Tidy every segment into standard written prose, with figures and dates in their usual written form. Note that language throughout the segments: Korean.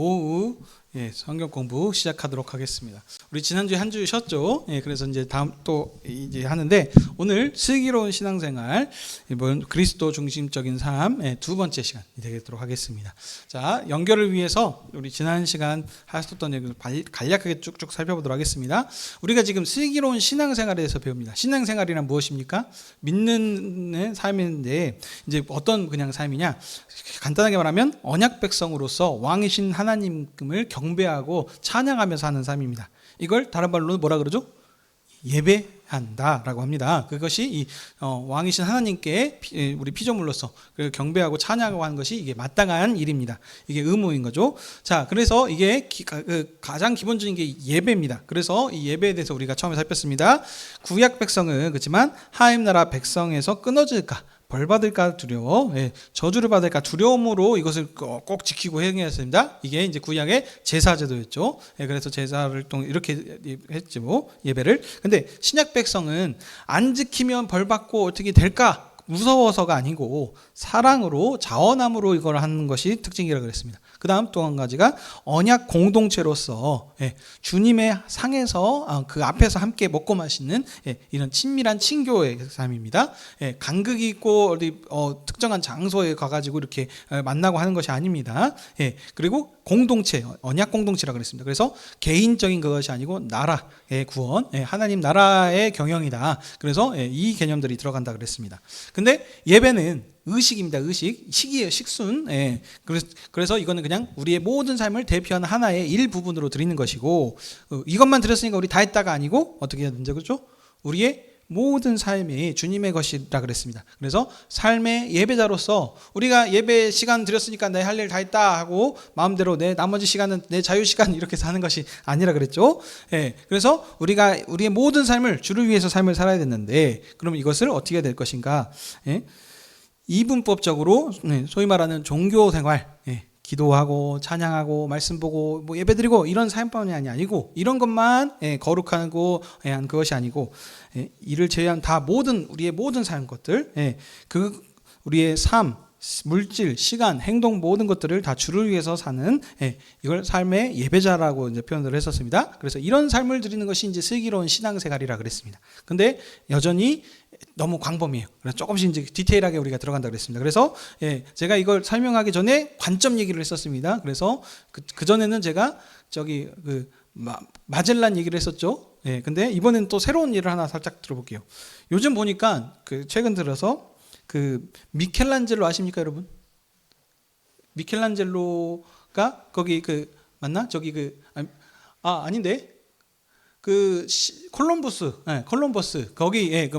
오후 성경 공부 시작하도록 하겠습니다. 우리 지난주에 한 주 쉬었죠. 그래서 이제 다음 또 이제 하는데 오늘 슬기로운 신앙생활 이번 그리스도 중심적인 삶 두 번째 시간이 되도록 하겠습니다. 자, 연결을 위해서 우리 지난 시간 하셨던 얘기를 간략하게 쭉쭉 살펴보도록 하겠습니다. 우리가 지금 슬기로운 신앙생활에 대해서 배웁니다. 신앙생활이란 무엇입니까? 믿는 삶인데 이제 어떤 그냥 삶이냐? 간단하게 말하면 언약 백성으로서 왕이신 하나님을 경배하고 찬양하면서 하는 삶입니다. 이걸 다른 말로 뭐라 그러죠? 예배한다라고 합니다. 그것이 이 왕이신 하나님께 우리 피조물로서 경배하고 찬양하고 하는 것이 이게 마땅한 일입니다. 이게 의무인 거죠. 자, 그래서 이게 가장 기본적인 게 예배입니다. 그래서 이 예배에 대해서 우리가 처음에 살폈습니다. 구약 백성은 그렇지만 하나님 나라 백성에서 끊어질까? 벌 받을까 두려워, 저주를 받을까 두려움으로 이것을 꼭 지키고 행해야 됩니다. 이게 이제 구약의 제사제도였죠. 그래서 제사를 또 이렇게 했죠, 예배를. 근데 신약 백성은 안 지키면 벌 받고 어떻게 될까? 무서워서가 아니고 사랑으로 자원함으로 이걸 하는 것이 특징이라고 그랬습니다. 그 다음 또 한 가지가 언약 공동체로서 주님의 상에서 그 앞에서 함께 먹고 마시는 이런 친밀한 친교의 삶입니다. 간극이 있고 어디 특정한 장소에 가가지고 이렇게 만나고 하는 것이 아닙니다. 그리고 공동체, 언약 공동체라고 그랬습니다. 그래서 개인적인 것이 아니고 나라의 구원, 하나님 나라의 경영이다. 그래서 이 개념들이 들어간다 그랬습니다. 근데 예배는 의식입니다. 식이에요. 식순. 그래서 이거는 그냥 우리의 모든 삶을 대표하는 하나의 일부분으로 드리는 것이고, 이것만 드렸으니까 우리 다 했다가 아니고 어떻게 해야 되는지 그렇죠? 우리의 모든 삶이 주님의 것이라 그랬습니다. 그래서 삶의 예배자로서 우리가 예배 시간 드렸으니까 내 할 일 다 했다 하고 마음대로 내 나머지 시간은 내 자유 시간 이렇게 사는 것이 아니라 그랬죠. 그래서 우리가 우리의 모든 삶을 주를 위해서 삶을 살아야 되는데, 그럼 이것을 어떻게 해야 될 것인가? 이분법적으로 소위 말하는 종교 생활, 기도하고 찬양하고 말씀 보고 뭐 예배드리고 이런 삶뿐이 아니고 이런 것만 거룩하고 한 그것이 아니고 이를 제외한 다 모든 우리의 모든 삶 것들, 그 우리의 삶, 물질, 시간, 행동 모든 것들을 다 주를 위해서 사는 이걸 삶의 예배자라고 이제 표현을 했었습니다. 그래서 이런 삶을 드리는 것이 이제 슬기로운 신앙생활이라 그랬습니다. 근데 여전히 너무 광범위해요. 그래서 조금씩 이제 디테일하게 우리가 들어간다 그랬습니다. 그래서 제가 이걸 설명하기 전에 관점 얘기를 했었습니다. 그래서 그 전에는 제가 마젤란 얘기를 했었죠. 근데 이번엔 또 새로운 일을 하나 살짝 들어볼게요. 요즘 보니까 최근 들어서 미켈란젤로 아십니까, 여러분? 미켈란젤로가 거기 맞나? 저기 아닌데. 콜럼버스 거기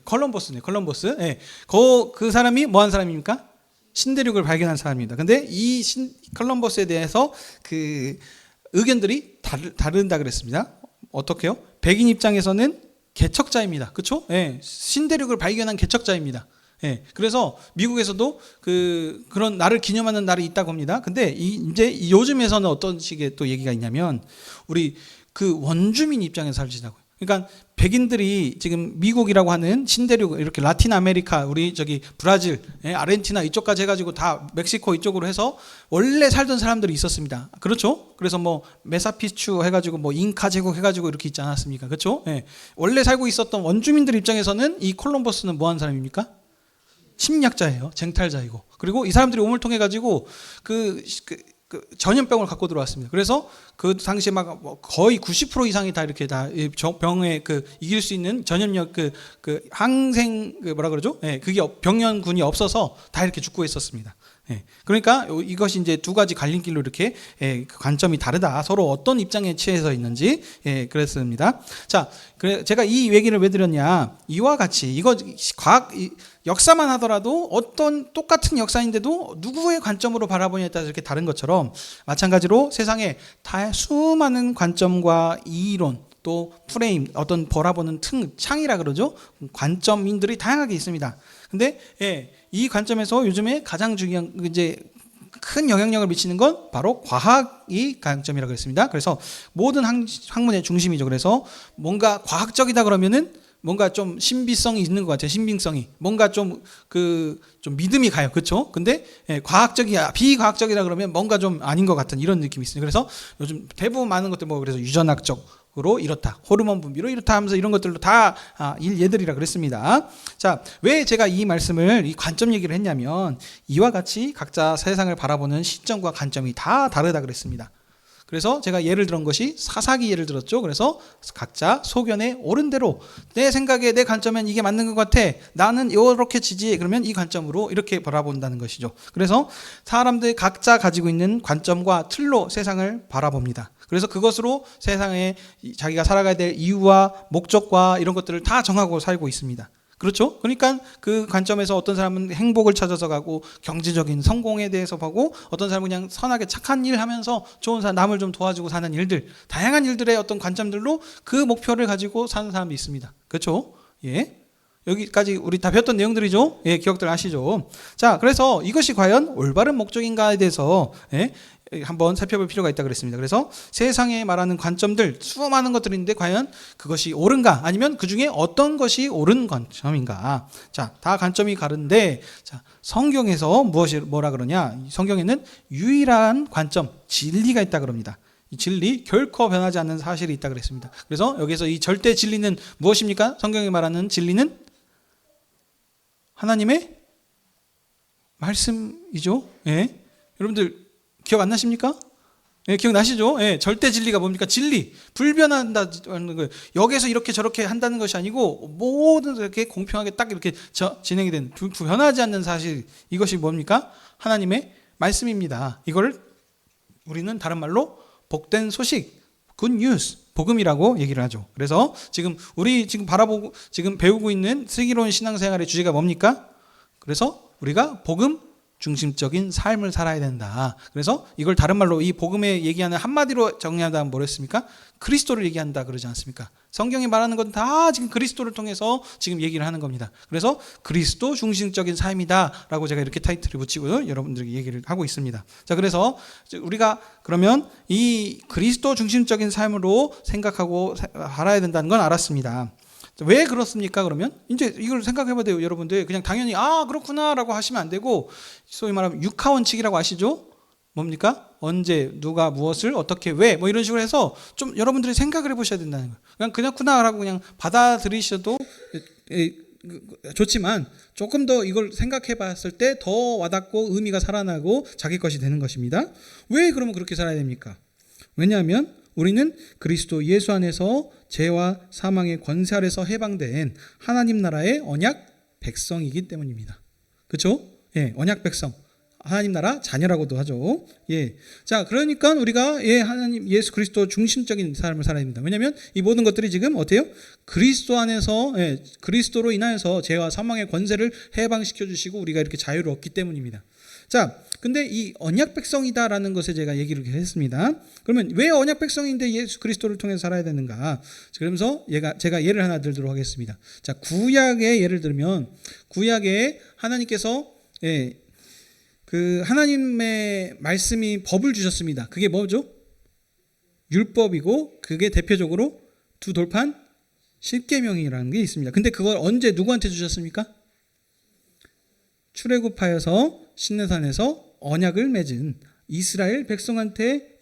콜럼버스네. 그 사람이 뭐 한 사람입니까? 신대륙을 발견한 사람입니다. 근데 이 콜럼버스에 대해서 의견들이 다른다 그랬습니다. 어떻게요? 백인 입장에서는 개척자입니다. 그렇죠? 신대륙을 발견한 개척자입니다. 그래서 미국에서도 그런 날을 기념하는 날이 있다고 합니다. 근데 이제 요즘에서는 어떤 식의 또 얘기가 있냐면 우리 원주민 입장에서 살지다고요. 그러니까 백인들이 지금 미국이라고 하는 신대륙 이렇게 라틴 아메리카 우리 저기 브라질, 아르헨티나 이쪽까지 해가지고 다 멕시코 이쪽으로 해서 원래 살던 사람들이 있었습니다. 그렇죠? 그래서 뭐 메사피추 해가지고 뭐 잉카 제국 해가지고 이렇게 있지 않았습니까? 그렇죠? 원래 살고 있었던 원주민들 입장에서는 이 콜럼버스는 뭐 하는 사람입니까? 침략자예요. 쟁탈자이고. 그리고 이 사람들이 오물통해 가지고 전염병을 갖고 들어왔습니다. 그래서 그 당시에 막 거의 90% 이상이 다 이렇게 다 병에 이길 수 있는 전염력 항생 뭐라 그러죠? 그게 병연군이 없어서 다 이렇게 죽고 있었습니다. 그러니까 이것이 이제 두 가지 갈림길로 이렇게 관점이 다르다. 서로 어떤 입장에 취해서 있는지 그랬습니다. 자, 제가 이 얘기를 왜 드렸냐? 이와 같이 이거 역사만 하더라도 어떤 똑같은 역사인데도 누구의 관점으로 바라보냐에 따라서 이렇게 다른 것처럼 마찬가지로 세상에 다 수많은 관점과 이론 또 프레임 어떤 바라보는 창이라 그러죠. 관점인들이 다양하게 있습니다. 근데 이 관점에서 요즘에 가장 중요한 이제 큰 영향력을 미치는 건 바로 과학이 관점이라고 했습니다. 그래서 모든 학문의 중심이죠. 그래서 뭔가 과학적이다 그러면은 뭔가 좀 신비성이 있는 것 같아요. 신빙성이 뭔가 좀 믿음이 가요. 그렇죠? 근데 과학적이야 비과학적이라 그러면 뭔가 좀 아닌 것 같은 이런 느낌이 있어요. 그래서 요즘 대부분 많은 것들 뭐 그래서 유전학적으로 이렇다, 호르몬 분비로 이렇다 하면서 이런 것들로 다 예들이라 그랬습니다. 자, 왜 제가 이 말씀을 이 관점 얘기를 했냐면 이와 같이 각자 세상을 바라보는 시점과 관점이 다 다르다 그랬습니다. 그래서 제가 예를 들은 것이 사사기 예를 들었죠. 그래서 각자 소견에 옳은 대로 내 생각에 내 관점엔 이게 맞는 것 같아. 나는 이렇게 지지해. 그러면 이 관점으로 이렇게 바라본다는 것이죠. 그래서 사람들 각자 가지고 있는 관점과 틀로 세상을 바라봅니다. 그래서 그것으로 세상에 자기가 살아가야 될 이유와 목적과 이런 것들을 다 정하고 살고 있습니다. 그렇죠? 그러니까 그 관점에서 어떤 사람은 행복을 찾아서 가고 경제적인 성공에 대해서 보고 어떤 사람은 그냥 선하게 착한 일 하면서 좋은 사람 남을 좀 도와주고 사는 일들 다양한 일들의 어떤 관점들로 그 목표를 가지고 사는 사람이 있습니다. 그렇죠? 예. 여기까지 우리 다 배웠던 내용들이죠. 예, 기억들 아시죠? 자, 그래서 이것이 과연 올바른 목적인가에 대해서 한번 살펴볼 필요가 있다 그랬습니다. 그래서 세상에 말하는 관점들 수많은 것들이 있는데 과연 그것이 옳은가 아니면 그 중에 어떤 것이 옳은 관점인가? 자, 다 관점이 다른데 자, 성경에서 뭐라 그러냐? 성경에는 유일한 관점, 진리가 있다 그럽니다. 이 진리 결코 변하지 않는 사실이 있다 그랬습니다. 그래서 여기서 이 절대 진리는 무엇입니까? 성경이 말하는 진리는 하나님의 말씀이죠. 예. 여러분들 기억 안 나십니까? 예, 기억나시죠? 예, 절대 진리가 뭡니까? 진리, 불변한다는 거예요. 여기서 이렇게 저렇게 한다는 것이 아니고 모든 이렇게 공평하게 딱 이렇게 진행이 된 변하지 않는 사실 이것이 뭡니까? 하나님의 말씀입니다. 이걸 우리는 다른 말로 복된 소식, 굿 뉴스, 복음이라고 얘기를 하죠. 그래서 우리 바라보고 지금 배우고 있는 슬기로운 신앙생활의 주제가 뭡니까? 그래서 우리가 복음 중심적인 삶을 살아야 된다. 그래서 이걸 다른 말로 이 복음에 얘기하는 한마디로 정리한다면 뭐랬습니까? 그리스도를 얘기한다 그러지 않습니까? 성경이 말하는 건 다 지금 그리스도를 통해서 지금 얘기를 하는 겁니다. 그래서 그리스도 중심적인 삶이다라고 제가 이렇게 타이틀을 붙이고 여러분들에게 얘기를 하고 있습니다. 자, 그래서 우리가 그러면 이 그리스도 중심적인 삶으로 생각하고 살아야 된다는 건 알았습니다. 왜 그렇습니까? 그러면 이제 이걸 생각해봐야 돼요. 여러분들 그냥 당연히 그렇구나라고 하시면 안 되고 소위 말하면 육하원칙이라고 아시죠? 뭡니까? 언제 누가 무엇을 어떻게 왜 뭐 이런 식으로 해서 좀 여러분들이 생각을 해보셔야 된다는 거예요. 그냥구나라고 그냥 받아들이셔도 좋지만 조금 더 이걸 생각해봤을 때 더 와닿고 의미가 살아나고 자기 것이 되는 것입니다. 왜 그러면 그렇게 살아야 됩니까? 왜냐하면 우리는 그리스도 예수 안에서 죄와 사망의 권세 아래서 해방된 하나님 나라의 언약 백성이기 때문입니다. 그렇죠? 예, 언약 백성. 하나님 나라 자녀라고도 하죠. 예. 자, 그러니까 우리가 하나님 예수 그리스도 중심적인 삶을 살아야 됩니다. 왜냐하면 이 모든 것들이 지금 어때요? 그리스도 안에서 그리스도로 인하여서 죄와 사망의 권세를 해방시켜 주시고 우리가 이렇게 자유를 얻기 때문입니다. 자, 근데 이 언약 백성이다라는 것에 제가 얘기를 했습니다. 그러면 왜 언약 백성인데 예수 그리스도를 통해서 살아야 되는가? 그러면서 제가 예를 하나 들도록 하겠습니다. 자, 구약의 예를 들면 구약에 하나님께서 그 하나님의 말씀이 법을 주셨습니다. 그게 뭐죠? 율법이고 그게 대표적으로 두 돌판 십계명이라는 게 있습니다. 근데 그걸 언제 누구한테 주셨습니까? 출애굽하여서 시내산에서 언약을 맺은 이스라엘 백성한테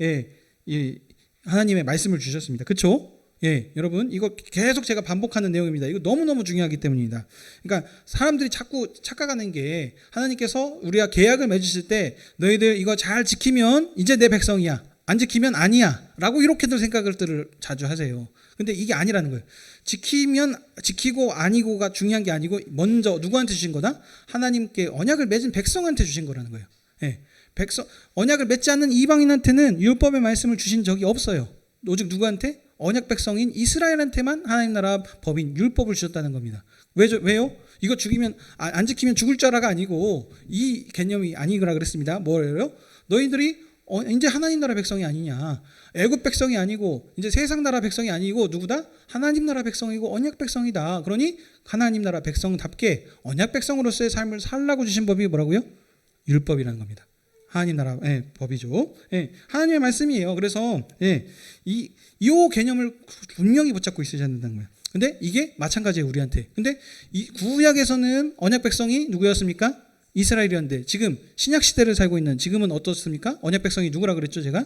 하나님의 말씀을 주셨습니다. 그렇죠? 예, 여러분 이거 계속 제가 반복하는 내용입니다. 이거 너무너무 중요하기 때문입니다. 그러니까 사람들이 자꾸 착각하는 게 하나님께서 우리가 계약을 맺으실 때 너희들 이거 잘 지키면 이제 내 백성이야. 안 지키면 아니야. 라고 이렇게들 생각을 자주 하세요. 근데 이게 아니라는 거예요. 지키고 아니고가 중요한 게 아니고 먼저 누구한테 주신 거다? 하나님께 언약을 맺은 백성한테 주신 거라는 거예요. 예, 언약을 맺지 않는 이방인한테는 율법의 말씀을 주신 적이 없어요. 오직 누구한테? 언약 백성인 이스라엘한테만 하나님 나라 법인 율법을 주셨다는 겁니다. 왜요? 이거 안 지키면 죽을 자라가 아니고 이 개념이 아니거라 그랬습니다. 뭐예요? 너희들이 이제 하나님 나라 백성이 아니냐. 애굽 백성이 아니고 이제 세상 나라 백성이 아니고 누구다? 하나님 나라 백성이고 언약 백성이다. 그러니 하나님 나라 백성답게 언약 백성으로서의 삶을 살라고 주신 법이 뭐라고요? 율법이라는 겁니다. 하나님 나라 법이죠. 하나님의 말씀이에요. 그래서 이 개념을 분명히 붙잡고 있어야 된다는 거예요. 근데 이게 마찬가지예요, 우리한테. 근데 이 구약에서는 언약 백성이 누구였습니까? 이스라엘이었는데 지금 신약 시대를 살고 있는 지금은 어떻습니까? 언약 백성이 누구라 그랬죠, 제가?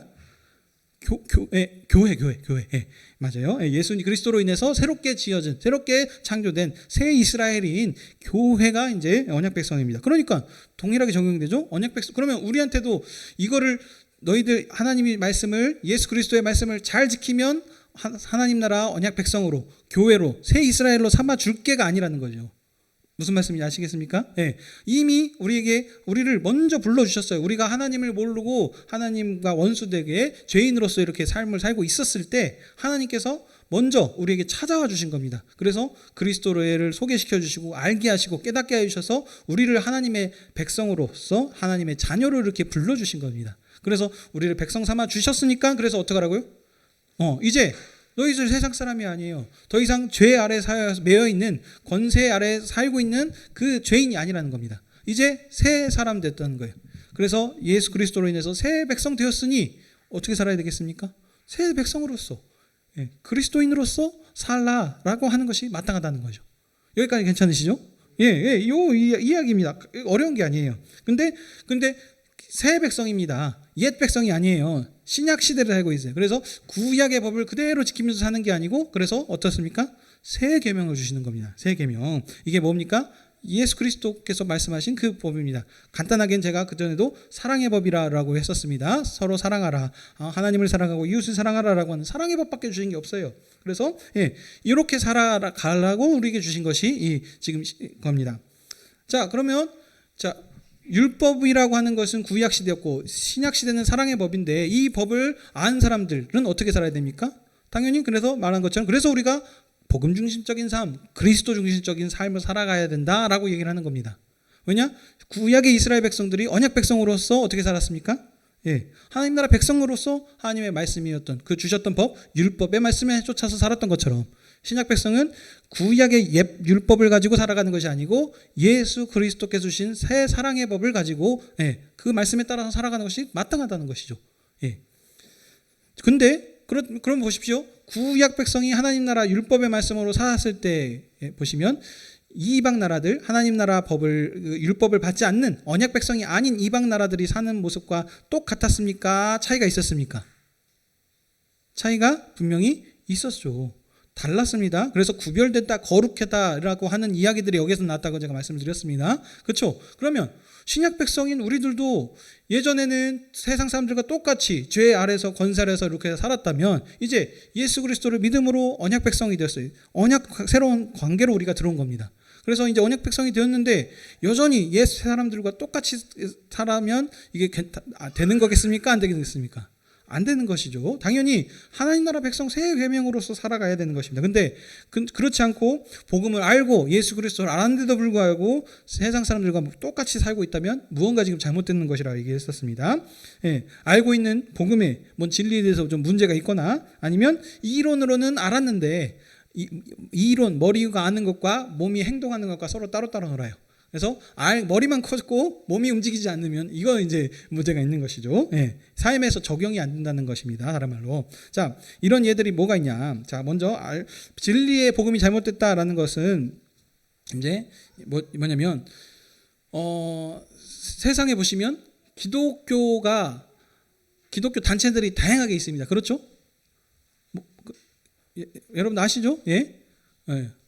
교회. 예, 맞아요. 예, 예수님 그리스도로 인해서 새롭게 지어진, 새롭게 창조된 새 이스라엘인 교회가 이제 언약 백성입니다. 그러니까 동일하게 적용되죠. 언약 백성. 그러면 우리한테도 이거를 너희들 하나님의 말씀을, 예수 그리스도의 말씀을 잘 지키면 하나님 나라 언약 백성으로, 교회로, 새 이스라엘로 삼아 줄게가 아니라는 거죠. 무슨 말씀인지 아시겠습니까? 예. 이미 우리를 먼저 불러주셨어요. 우리가 하나님을 모르고 하나님과 원수되게 죄인으로서 이렇게 삶을 살고 있었을 때 하나님께서 먼저 우리에게 찾아와 주신 겁니다. 그래서 그리스도를 소개시켜 주시고 알게 하시고 깨닫게 해주셔서 우리를 하나님의 백성으로서 하나님의 자녀로 이렇게 불러주신 겁니다. 그래서 우리를 백성 삼아 주셨으니까 그래서 어떻게 하라고요? 이제 너희들 세상 사람이 아니에요. 더 이상 죄 아래 매여 있는, 권세 아래 살고 있는 그 죄인이 아니라는 겁니다. 이제 새 사람 됐다는 거예요. 그래서 예수 그리스도로 인해서 새 백성 되었으니 어떻게 살아야 되겠습니까? 새 백성으로서, 그리스도인으로서 살라라고 하는 것이 마땅하다는 거죠. 여기까지 괜찮으시죠? 요 이야기입니다. 어려운 게 아니에요. 근데 새 백성입니다. 옛 백성이 아니에요. 신약 시대를 살고 있어요. 그래서 구약의 법을 그대로 지키면서 사는 게 아니고, 그래서 어떻습니까? 새 계명을 주시는 겁니다. 새 계명. 이게 뭡니까? 예수 그리스도께서 말씀하신 그 법입니다. 간단하게는 제가 그전에도 사랑의 법이라고 했었습니다. 서로 사랑하라. 하나님을 사랑하고 이웃을 사랑하라라고 하는 사랑의 법밖에 주신 게 없어요. 그래서 이렇게 살아가라고 우리에게 주신 것이 지금 겁니다. 자, 그러면 율법이라고 하는 것은 구약 시대였고 신약 시대는 사랑의 법인데, 이 법을 아는 사람들은 어떻게 살아야 됩니까? 당연히 그래서 말한 것처럼, 그래서 우리가 복음 중심적인 삶, 그리스도 중심적인 삶을 살아가야 된다라고 얘기를 하는 겁니다. 왜냐? 구약의 이스라엘 백성들이 언약 백성으로서 어떻게 살았습니까? 하나님 나라 백성으로서 하나님의 말씀이었던 그 주셨던 법, 율법의 말씀에 쫓아서 살았던 것처럼, 신약 백성은 구약의 옛 율법을 가지고 살아가는 것이 아니고 예수 그리스도께서 주신 새 사랑의 법을 가지고 그 말씀에 따라서 살아가는 것이 마땅하다는 것이죠. 근데 그럼 보십시오. 구약 백성이 하나님 나라 율법의 말씀으로 살았을 때 보시면 이방 나라들, 하나님 나라 법을, 율법을 받지 않는 언약 백성이 아닌 이방 나라들이 사는 모습과 똑같았습니까? 차이가 있었습니까? 차이가 분명히 있었죠. 달랐습니다. 그래서 구별됐다, 거룩했다라고 하는 이야기들이 여기서 나왔다고 제가 말씀을 드렸습니다. 그렇죠? 그러면 신약 백성인 우리들도 예전에는 세상 사람들과 똑같이 죄 아래서 권세 아래서 이렇게 살았다면 이제 예수 그리스도를 믿음으로 언약 백성이 되었어요. 새로운 관계로 우리가 들어온 겁니다. 그래서 이제 언약 백성이 되었는데 여전히 옛 사람들과 똑같이 살아면 이게 되는 거겠습니까? 안 되겠습니까? 안 되는 것이죠. 당연히 하나님 나라 백성 새 계명으로서 살아가야 되는 것입니다. 근데 그렇지 않고 복음을 알고 예수 그리스도를 알았는데도 불구하고 세상 사람들과 똑같이 살고 있다면 무언가 지금 잘못되는 것이라고 얘기했었습니다. 알고 있는 복음의 뭔 진리에 대해서 좀 문제가 있거나, 아니면 이론으로는 알았는데 이론, 머리가 아는 것과 몸이 행동하는 것과 서로 따로따로 놀아요. 그래서 머리만 컸고 몸이 움직이지 않으면 이거 이제 문제가 있는 것이죠. 삶에서 적용이 안 된다는 것입니다. 다른 말로. 자, 이런 예들이 뭐가 있냐? 자, 먼저 진리의 복음이 잘못됐다라는 것은 이제 뭐냐면 세상에 보시면 기독교 단체들이 다양하게 있습니다. 그렇죠? 여러분 아시죠?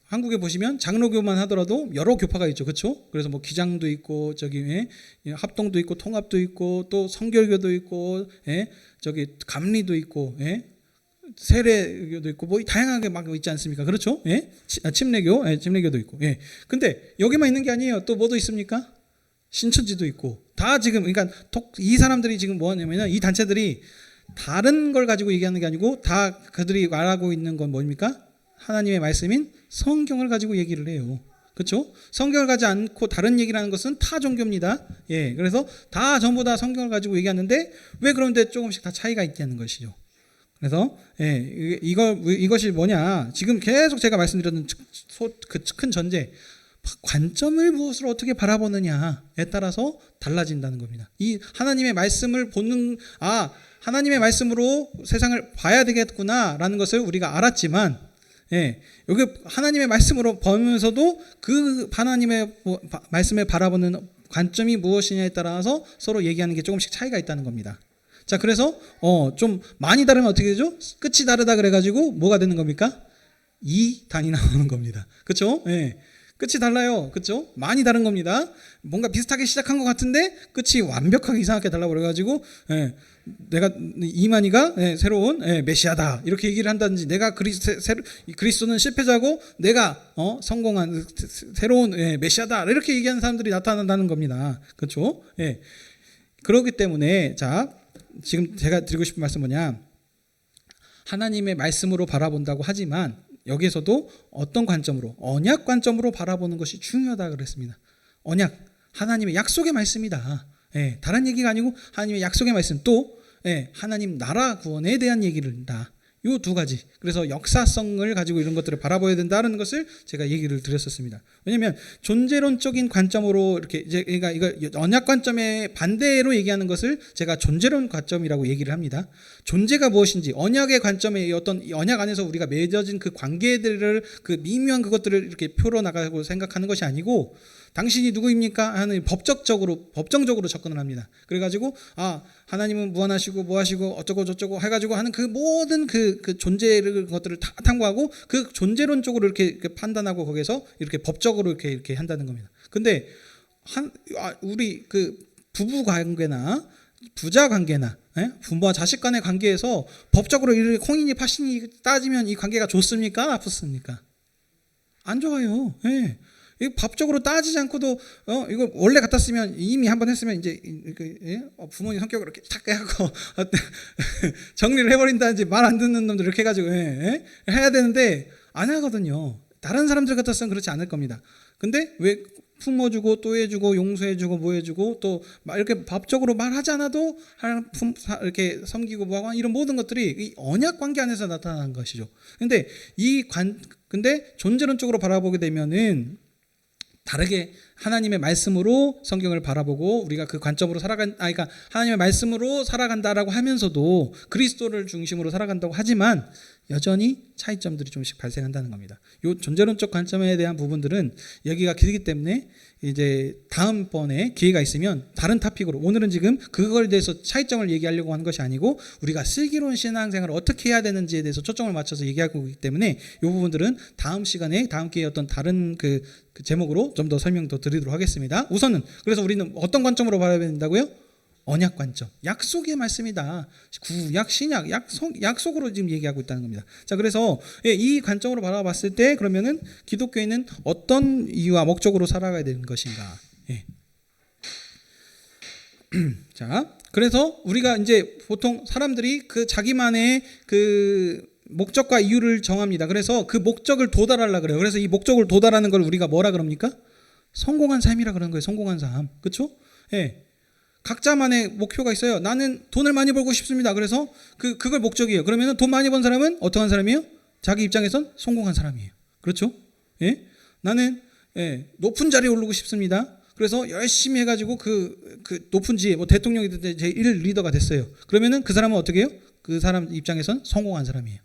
한국에 보시면 장로교만 하더라도 여러 교파가 있죠. 그렇죠? 그래서 뭐 기장도 있고 합동도 있고 통합도 있고 또 성결교도 있고 감리도 있고 세례교도 있고 뭐 다양하게 막 있지 않습니까? 그렇죠? 침례교도 있고. 근데 여기만 있는 게 아니에요. 또 뭐도 있습니까? 신천지도 있고. 다 지금 그러니까 이 사람들이 지금 뭐 하냐면은 이 단체들이 다른 걸 가지고 얘기하는 게 아니고 다 그들이 말하고 있는 건 뭡니까? 하나님의 말씀인 성경을 가지고 얘기를 해요. 그렇죠? 성경을 가지 않고 다른 얘기를 하는 것은 타 종교입니다. 그래서 다 전부 다 성경을 가지고 얘기하는데 왜 그런데 조금씩 다 차이가 있냐는 것이죠. 그래서 이것이 뭐냐? 지금 계속 제가 말씀드렸던 그 큰 전제, 관점을 무엇으로 어떻게 바라보느냐에 따라서 달라진다는 겁니다. 이 하나님의 말씀을 하나님의 말씀으로 세상을 봐야 되겠구나라는 것을 우리가 알았지만, 예, 여기 하나님의 말씀으로 보면서도 그 하나님의 말씀을 바라보는 관점이 무엇이냐에 따라서 서로 얘기하는 게 조금씩 차이가 있다는 겁니다. 자, 그래서 좀 많이 다르면 어떻게 되죠? 끝이 다르다 그래가지고 뭐가 되는 겁니까? 2단이 나오는 겁니다. 그렇죠? 예. 끝이 달라요. 그렇죠? 많이 다른 겁니다. 뭔가 비슷하게 시작한 것 같은데 끝이 완벽하게 이상하게 달라고 그래가지고 내가 이만희가 새로운 메시아다 이렇게 얘기를 한다든지, 내가 그리스도는 실패자고 내가 성공한 새로운 메시아다 이렇게 얘기하는 사람들이 나타난다는 겁니다. 그렇죠? 예. 그렇기 때문에 자, 지금 제가 드리고 싶은 말씀은 뭐냐, 하나님의 말씀으로 바라본다고 하지만 여기에서도 어떤 관점으로, 언약 관점으로 바라보는 것이 중요하다 그랬습니다. 언약, 하나님의 약속의 말씀이다. 예, 다른 얘기가 아니고 하나님의 약속의 말씀, 또 하나님 나라 구원에 대한 얘기를 한다. 요 두 가지. 그래서 역사성을 가지고 이런 것들을 바라봐야 된다는 것을 제가 얘기를 드렸었습니다. 왜냐하면 존재론적인 관점으로 이렇게 이제 그러니까 이거 언약 관점의 반대로 얘기하는 것을 제가 존재론 관점이라고 얘기를 합니다. 존재가 무엇인지, 언약의 관점의 어떤 언약 안에서 우리가 맺어진 그 관계들을, 그 미묘한 그것들을 이렇게 표로 나가고 생각하는 것이 아니고, 당신이 누구입니까? 하는 법정적으로 접근을 합니다. 그래가지고 하나님은 무한하시고 뭐하시고 어쩌고 저쩌고 해가지고 하는 그 모든 그 존재를 것들을 다 탐구하고 그 존재론적으로 이렇게 판단하고 거기서 이렇게 법적으로 이렇게 한다는 겁니다. 근데 우리 그 부부 관계나 부자 관계나 부모와 자식 간의 관계에서 법적으로 이렇게 콩이니 파시니 따지면 이 관계가 좋습니까? 나쁘습니까? 안 좋아요. 예. 법적으로 따지지 않고도 이거 원래 같았으면 이미 한번 했으면 이제 부모님 성격을 이렇게 탁 해갖고 정리를 해버린다든지, 말 안 듣는 놈들 이렇게 해가지고 해야 되는데 안 하거든요. 다른 사람들 같았으면 그렇지 않을 겁니다. 근데 왜 품어주고 또 해주고 용서해주고 뭐 해주고 또 이렇게 법적으로 말하지 않아도 이렇게 섬기고 뭐하고 이런 모든 것들이 이 언약 관계 안에서 나타나는 것이죠. 근데 근데 존재론적으로 바라보게 되면은 다르게 하나님의 말씀으로 성경을 바라보고 우리가 그 관점으로 그러니까 하나님의 말씀으로 살아간다라고 하면서도 그리스도를 중심으로 살아간다고 하지만 여전히 차이점들이 좀씩 발생한다는 겁니다. 이 존재론적 관점에 대한 부분들은 여기가 길기 때문에 이제 다음번에 기회가 있으면 다른 토픽으로, 오늘은 지금 그걸 대해서 차이점을 얘기하려고 하는 것이 아니고 우리가 슬기로운 신앙생활을 어떻게 해야 되는지에 대해서 초점을 맞춰서 얘기하고 있기 때문에 이 부분들은 다음 시간에 다음 기회에 어떤 다른 그 제목으로 좀 더 설명 더 드리도록 하겠습니다. 우선은 그래서 우리는 어떤 관점으로 바라봐야 된다고요? 언약 관점, 약속의 말씀이다. 구약, 신약, 약속으로 지금 얘기하고 있다는 겁니다. 자, 그래서 이 관점으로 바라봤을 때 그러면은 기독교인은 어떤 이유와 목적으로 살아가야 되는 것인가? 자, 그래서 우리가 이제 보통 사람들이 그 자기만의 그 목적과 이유를 정합니다. 그래서 그 목적을 도달하려고 그래요. 그래서 이 목적을 도달하는 걸 우리가 뭐라 그럽니까? 성공한 삶이라 그러는 거예요. 성공한 삶. 그렇죠? 예. 각자만의 목표가 있어요. 나는 돈을 많이 벌고 싶습니다. 그래서 그걸 목적이에요. 그러면 돈 많이 번 사람은 어떠한 사람이에요? 자기 입장에선 성공한 사람이에요. 그렇죠? 예? 나는 높은 자리에 오르고 싶습니다. 그래서 열심히 해가지고 그 높은 지에 뭐 대통령이 제1 리더가 됐어요. 그러면은 그 사람은 어떻게 해요? 그 사람 입장에선 성공한 사람이에요.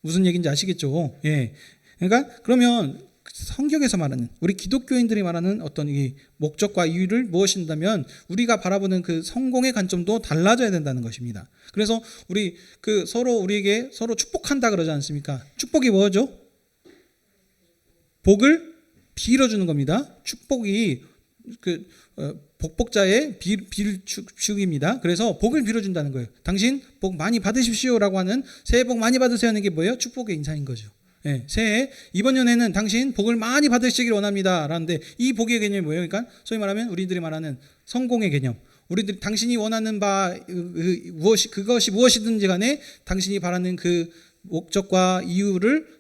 무슨 얘기인지 아시겠죠? 예. 그러니까 그러면 성경에서 말하는, 우리 기독교인들이 말하는 어떤 이 목적과 이유를 무엇인다면 우리가 바라보는 그 성공의 관점도 달라져야 된다는 것입니다. 그래서 우리 우리에게 서로 축복한다 그러지 않습니까? 축복이 뭐죠? 복을 빌어주는 겁니다. 축복이 복복자의 빌축입니다. 그래서 복을 빌어준다는 거예요. 당신 복 많이 받으십시오라고 하는, 새해 복 많이 받으세요 하는 게 뭐예요? 축복의 인사인 거죠. 새해 이번 연에는 당신 복을 많이 받으시길 원합니다 라는데, 이 복의 개념이 뭐예요? 그러니까 소위 말하면 우리들이 말하는 성공의 개념, 우리들이 당신이 원하는 바 그것이 무엇이든지 간에 당신이 바라는 그 목적과 이유를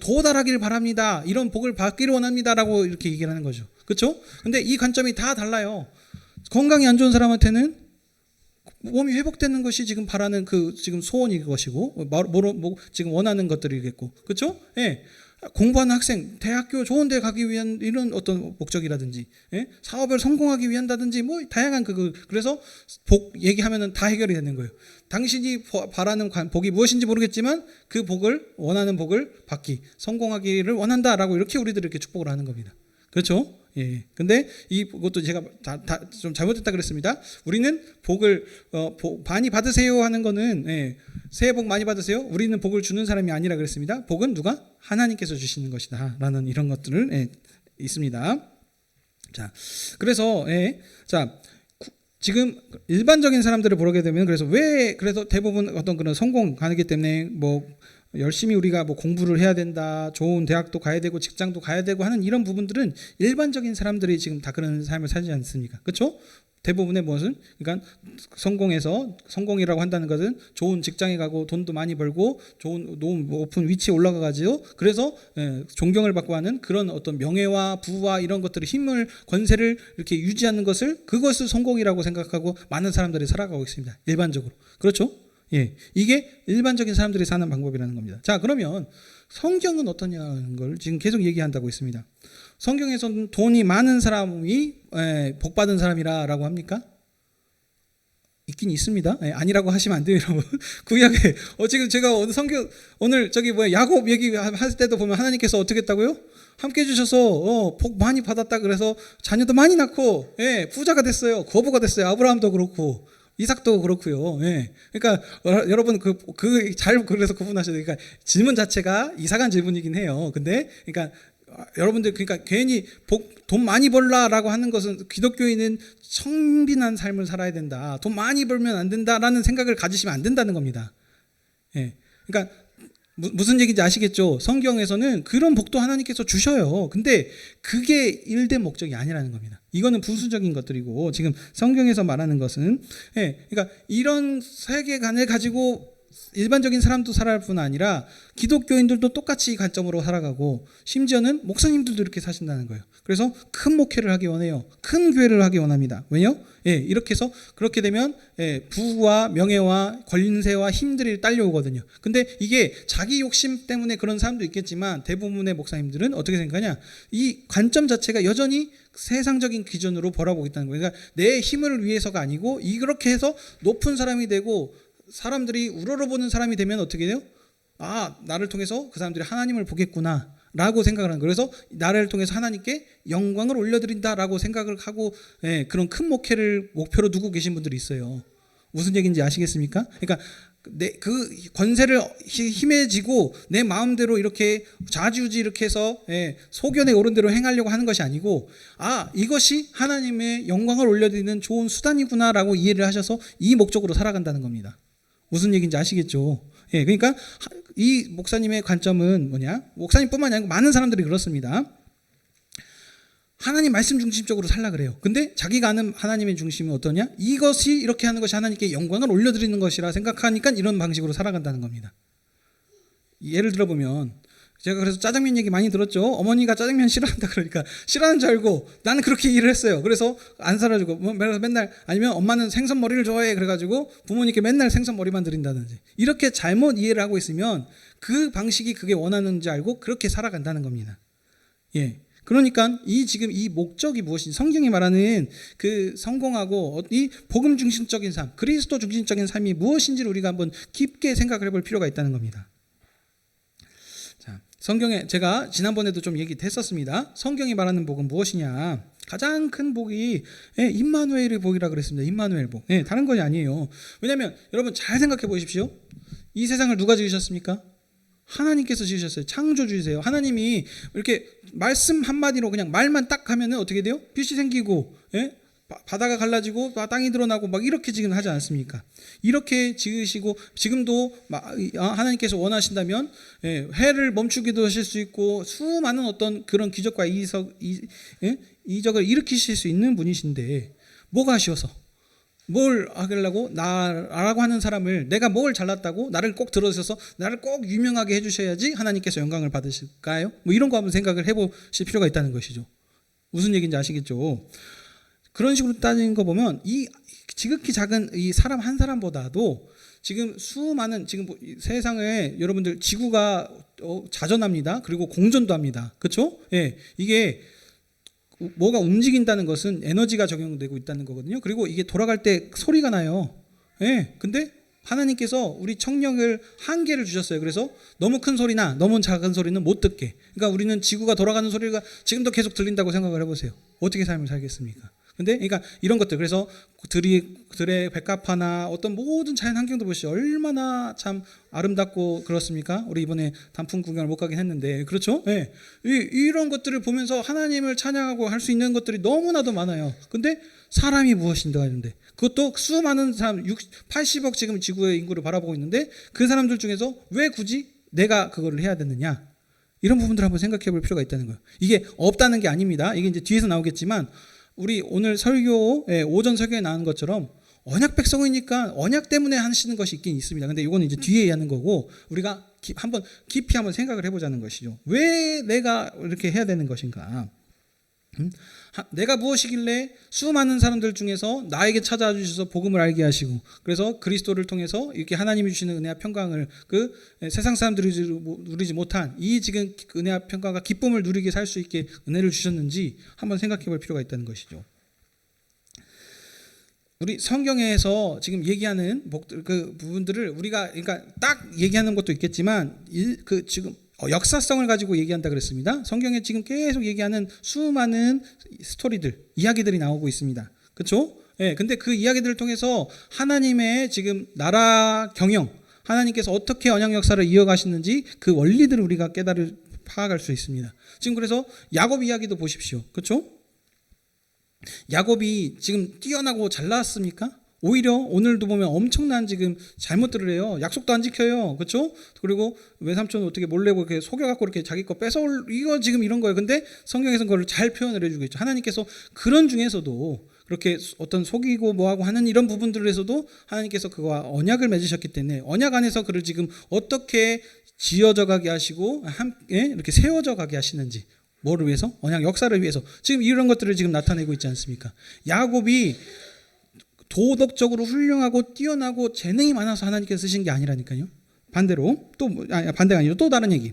도달하길 바랍니다, 이런 복을 받기를 원합니다라고 이렇게 얘기를 하는 거죠. 그렇죠? 근데 이 관점이 다 달라요. 건강이 안 좋은 사람한테는 몸이 회복되는 것이 지금 바라는 지금 소원일 것이고, 지금 원하는 것들이겠고, 그렇죠? 예. 공부하는 학생, 대학교 좋은 데 가기 위한 이런 어떤 목적이라든지, 예? 사업을 성공하기 위한다든지, 뭐 다양한 그래서 복 얘기하면은 다 해결이 되는 거예요. 당신이 바라는 복이 무엇인지 모르겠지만 그 복을, 원하는 복을 받기, 성공하기를 원한다라고 이렇게 우리들 이렇게 축복을 하는 겁니다. 그렇죠? 예. 근데 이것도 제가 좀 잘못했다 그랬습니다. 우리는 복을 많이 받으세요 하는 거는, 예, 새해 복 많이 받으세요. 우리는 복을 주는 사람이 아니라 그랬습니다. 복은 누가? 하나님께서 주시는 것이다라는 이런 것들을, 예, 있습니다. 자, 그래서, 예, 자, 지금 일반적인 사람들을 보게 되면, 그래서 대부분 어떤 그런 성공 가능하기 때문에 뭐 열심히 우리가 뭐 공부를 해야 된다, 좋은 대학도 가야 되고 직장도 가야 되고 하는 이런 부분들은 일반적인 사람들이 지금 다 그런 삶을 살지 않습니까? 그렇죠? 대부분의 무엇은, 그러니까 성공이라고 한다는 것은 좋은 직장에 가고 돈도 많이 벌고 좋은 높은 위치에 올라가가지고, 그래서, 예, 존경을 받고 하는 그런 어떤 명예와 부와 이런 것들을, 힘을, 권세를 이렇게 유지하는 그것을 성공이라고 생각하고 많은 사람들이 살아가고 있습니다. 일반적으로. 그렇죠? 예, 이게 일반적인 사람들이 사는 방법이라는 겁니다. 자, 그러면 성경은 어떠냐는 걸 지금 계속 얘기한다고 있습니다. 성경에서는 돈이 많은 사람이, 복 받은 사람이라고 합니까? 있긴 있습니다. 예, 아니라고 하시면 안 돼요, 여러분. 구약에 지금 제가 오늘 야곱 얘기할 때도 보면 하나님께서 어떻게 했다고요? 함께 해주셔서 복 많이 받았다 그래서 자녀도 많이 낳고, 예, 부자가 됐어요. 거부가 됐어요. 아브라함도 그렇고 이삭도 그렇고요. 예. 그러니까 여러분 그래서 구분하셔야 돼요. 그러니까 질문 자체가 이상한 질문이긴 해요. 근데 그러니까 여러분들, 그러니까 괜히 돈 많이 벌라라고 하는 것은, 기독교인은 청빈한 삶을 살아야 된다, 돈 많이 벌면 안 된다라는 생각을 가지시면 안 된다는 겁니다. 예. 그러니까 무슨 얘기인지 아시겠죠? 성경에서는 그런 복도 하나님께서 주셔요. 근데 그게 일된 목적이 아니라는 겁니다. 이거는 부수적인 것들이고, 지금 성경에서 말하는 것은, 예, 그러니까 이런 세계관을 가지고 일반적인 사람도 살아갈 뿐 아니라 기독교인들도 똑같이 이 관점으로 살아가고, 심지어는 목사님들도 이렇게 사신다는 거예요. 그래서 큰 목회를 하기 원해요. 큰 교회를 하기 원합니다. 왜요? 예, 이렇게 해서 그렇게 되면, 예, 부와 명예와 권세와 힘들이 딸려오거든요. 근데 이게 자기 욕심 때문에 그런 사람도 있겠지만 대부분의 목사님들은 어떻게 생각하냐? 이 관점 자체가 여전히 세상적인 기준으로 바라보고 있다는 거예요. 그러니까 내 힘을 위해서가 아니고, 이렇게 해서 높은 사람이 되고 사람들이 우러러보는 사람이 되면 어떻게 돼요? 아, 나를 통해서 그 사람들이 하나님을 보겠구나 라고 생각을 하는 거예요. 그래서 나를 통해서 하나님께 영광을 올려드린다라고 생각을 하고, 예, 그런 큰 목회를 목표로 두고 계신 분들이 있어요. 무슨 얘기인지 아시겠습니까? 그러니까 그 권세를 힘해지고 내 마음대로 이렇게 좌지우지 이렇게 해서, 예, 소견에 오른 대로 행하려고 하는 것이 아니고, 아, 이것이 하나님의 영광을 올려드리는 좋은 수단이구나라고 이해를 하셔서 이 목적으로 살아간다는 겁니다. 무슨 얘기인지 아시겠죠? 예, 그러니까 이 목사님의 관점은 뭐냐? 목사님뿐만 아니고 많은 사람들이 그렇습니다. 하나님 말씀 중심적으로 살라 그래요. 근데 자기가 아는 하나님의 중심은 어떠냐? 이것이, 이렇게 하는 것이 하나님께 영광을 올려드리는 것이라 생각하니까 이런 방식으로 살아간다는 겁니다. 예를 들어보면, 제가 그래서 짜장면 얘기 많이 들었죠. 어머니가 짜장면 싫어한다 그러니까 싫어하는 줄 알고 나는 그렇게 일을 했어요. 그래서 안 사라지고, 맨날, 아니면 엄마는 생선머리를 좋아해 그래가지고 부모님께 맨날 생선머리만 드린다든지, 이렇게 잘못 이해를 하고 있으면 그 방식이 그게 원하는지 알고 그렇게 살아간다는 겁니다. 예. 그러니까 지금 이 목적이 무엇인지, 성경이 말하는 그 성공하고 이 복음 중심적인 삶, 그리스도 중심적인 삶이 무엇인지를 우리가 한번 깊게 생각을 해볼 필요가 있다는 겁니다. 자, 성경에 제가 지난번에도 좀 얘기했었습니다. 성경이 말하는 복은 무엇이냐? 가장 큰 복이, 예, 임마누엘의 복이라 그랬습니다. 임마누엘 복. 예, 다른 것이 아니에요. 왜냐하면 여러분 잘 생각해 보십시오. 이 세상을 누가 지으셨습니까? 하나님께서 지으셨어요. 창조주이세요. 하나님이 이렇게 말씀 한마디로 그냥 말만 딱 하면은 어떻게 돼요? 빛이 생기고, 예? 바다가 갈라지고 땅이 드러나고 막 이렇게 지금 하지 않습니까? 이렇게 지으시고, 지금도 하나님께서 원하신다면, 예, 해를 멈추기도 하실 수 있고 수많은 어떤 그런 기적과 이적을 일으키실 수 있는 분이신데, 뭐가 아쉬워서? 뭘 하려고? 나라고 하는 사람을, 내가 뭘 잘났다고 나를 꼭 들어주셔서 나를 꼭 유명하게 해주셔야지 하나님께서 영광을 받으실까요? 뭐 이런 거 한번 생각을 해보실 필요가 있다는 것이죠. 무슨 얘기인지 아시겠죠? 그런 식으로 따지는 거 보면 이 지극히 작은 이 사람 한 사람보다도 지금 수많은 지금 세상에 여러분들 지구가 자전합니다. 그리고 공전도 합니다. 그렇죠? 예, 이게 뭐가 움직인다는 것은 에너지가 적용되고 있다는 거거든요. 그리고 이게 돌아갈 때 소리가 나요. 예, 근데 하나님께서 우리 청력을 한계를 주셨어요. 그래서 너무 큰 소리나 너무 작은 소리는 못 듣게. 그러니까 우리는 지구가 돌아가는 소리가 지금도 계속 들린다고 생각을 해보세요. 어떻게 삶을 살겠습니까? 근데 그러니까 이런 것들, 그래서 들의 백합화나 어떤 모든 자연 환경도 보시죠. 얼마나 참 아름답고 그렇습니까? 우리 이번에 단풍 구경을 못 가긴 했는데, 그렇죠? 예. 이런 것들을 보면서 하나님을 찬양하고 할 수 있는 것들이 너무나도 많아요. 근데 사람이 무엇인가 하는데, 그것도 수많은 사람, 80억 지금 지구의 인구를 바라보고 있는데, 그 사람들 중에서 왜 굳이 내가 그거를 해야 되느냐? 이런 부분들을 한번 생각해 볼 필요가 있다는 거예요. 이게 없다는 게 아닙니다. 이게 이제 뒤에서 나오겠지만, 우리 오늘 오전 설교에 나온 것처럼 언약 백성이니까 언약 때문에 하시는 것이 있긴 있습니다. 근데 이거는 이제 뒤에 하는 거고, 우리가 한번 깊이 한번 생각을 해보자는 것이죠. 왜 내가 이렇게 해야 되는 것인가? 내가 무엇이길래 수많은 사람들 중에서 나에게 찾아와 주셔서 복음을 알게 하시고, 그래서 그리스도를 통해서 이렇게 하나님이 주시는 은혜와 평강을 세상 사람들이 누리지 못한 이 지금 은혜와 평강과 기쁨을 누리게 살 수 있게 은혜를 주셨는지 한번 생각해 볼 필요가 있다는 것이죠. 우리 성경에서 지금 얘기하는 그 부분들을 우리가 그러니까 딱 얘기하는 것도 있겠지만 지금 역사성을 가지고 얘기한다 그랬습니다. 성경에 지금 계속 얘기하는 수많은 스토리들, 이야기들이 나오고 있습니다. 그렇죠? 예, 근데 그 이야기들을 통해서 하나님의 지금 나라 경영, 하나님께서 어떻게 언약 역사를 이어가시는지 그 원리들을 우리가 파악할 수 있습니다. 지금 그래서 야곱 이야기도 보십시오. 그렇죠? 야곱이 지금 뛰어나고 잘 나왔습니까? 오히려 오늘도 보면 엄청난 지금 잘못들을 해요. 약속도 안 지켜요. 그렇죠? 그리고 외삼촌 어떻게 몰래 이렇게 속여갖고 이렇게 자기 거 이거 지금 이런 거예요. 근데 성경에서는 그걸 잘 표현을 해주고 있죠. 하나님께서 그런 중에서도 그렇게 어떤 속이고 뭐하고 하는 이런 부분들에서도 하나님께서 그와 언약을 맺으셨기 때문에 언약 안에서 그를 지금 어떻게 지어져 가게 하시고 함께 이렇게 세워져 가게 하시는지, 뭐를 위해서? 언약 역사를 위해서 지금 이런 것들을 지금 나타내고 있지 않습니까? 야곱이 도덕적으로 훌륭하고 뛰어나고 재능이 많아서 하나님께서 쓰신 게 아니라니까요. 반대로 반대가 아니라 또 다른 얘기.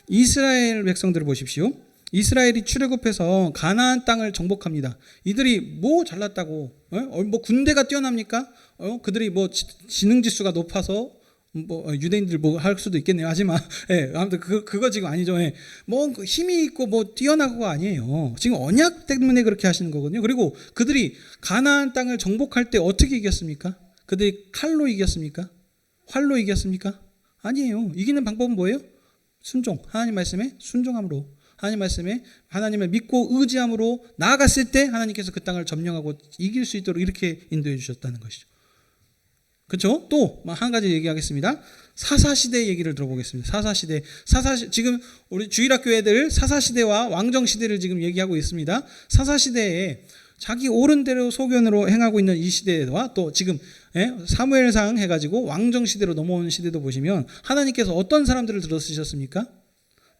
이스라엘 백성들을 보십시오. 이스라엘이 출애굽해서 가나안 땅을 정복합니다. 이들이 뭐 잘났다고? 뭐 군대가 뛰어납니까? 그들이 뭐 지능 지수가 높아서 뭐 유대인들 뭐 할 수도 있겠네요. 하지만 예, 아무튼 그거 지금 아니죠. 예. 뭐 힘이 있고 뭐 뛰어나고가 아니에요. 지금 언약 때문에 그렇게 하시는 거거든요. 그리고 그들이 가나안 땅을 정복할 때 어떻게 이겼습니까? 그들이 칼로 이겼습니까? 활로 이겼습니까? 아니에요. 이기는 방법은 뭐예요? 순종. 하나님 말씀에 순종함으로, 하나님 말씀에 하나님을 믿고 의지함으로 나아갔을 때 하나님께서 그 땅을 점령하고 이길 수 있도록 이렇게 인도해 주셨다는 것이죠. 그렇죠? 또 한 가지 얘기하겠습니다. 사사시대 얘기를 들어보겠습니다. 사사시대 지금 우리 주일학교 애들 사사시대와 왕정시대를 지금 얘기하고 있습니다. 사사시대에 자기 옳은 대로 소견으로 행하고 있는 이 시대와 또 지금 사무엘상 해가지고 왕정시대로 넘어온 시대도 보시면 하나님께서 어떤 사람들을 들어 쓰셨습니까?